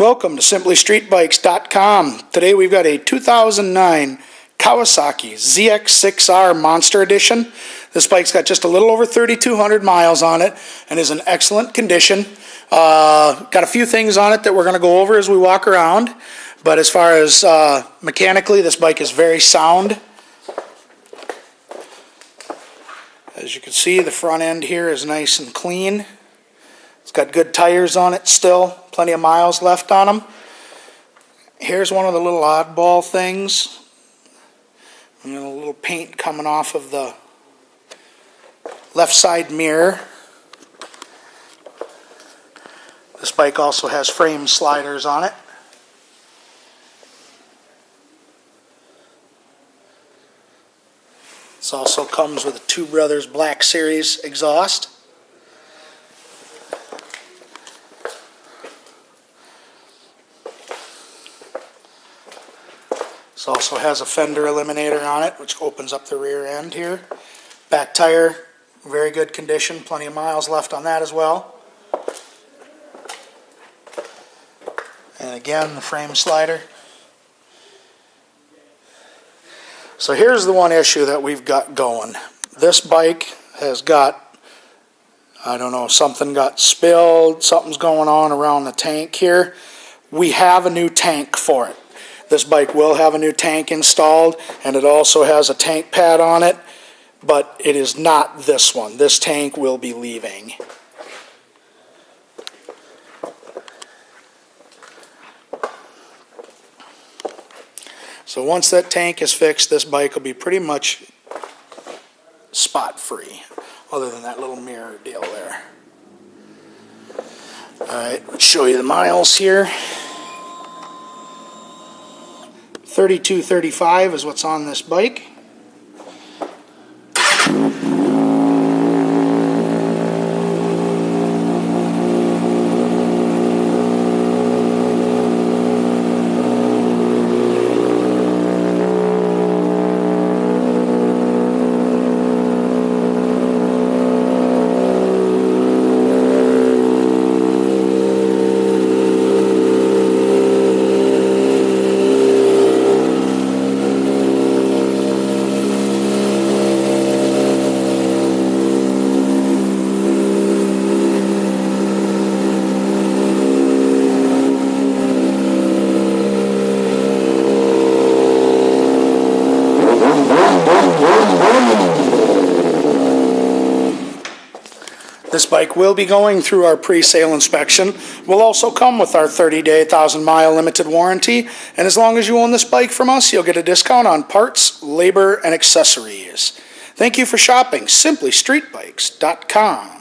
Welcome to SimplyStreetBikes.com. Today we've got a 2009 Kawasaki ZX6R Monster Edition. This bike's got just a little over 3,200 miles on it and is in excellent condition. Got a few things on it that we're going to go over as we walk around, but as far as mechanically, this bike is very sound. As you can see, the front end here is nice and clean. It's got good tires on it still, plenty of miles left on them. Here's one of the little oddball things. And a little paint coming off of the left side mirror. This bike also has frame sliders on it. This also comes with a Two Brothers Black Series exhaust. This also has a fender eliminator on it, which opens up the rear end here. Back tire, very good condition, plenty of miles left on that as well. And again, the frame slider. So here's the one issue that we've got going. This bike has got, I don't know, something got spilled, something's going on around the tank here. We have a new tank for it. This bike will have a new tank installed, and it also has a tank pad on it, but it is not this one. This tank will be leaving. So once that tank is fixed, this bike will be pretty much spot free, other than that little mirror deal there. Alright, let's show you the miles here. 3235 is what's on this bike. This bike will be going through our pre-sale inspection. Will also come with our 30-day, 1,000-mile limited warranty. And as long as you own this bike from us, you'll get a discount on parts, labor, and accessories. Thank you for shopping SimplyStreetBikes.com.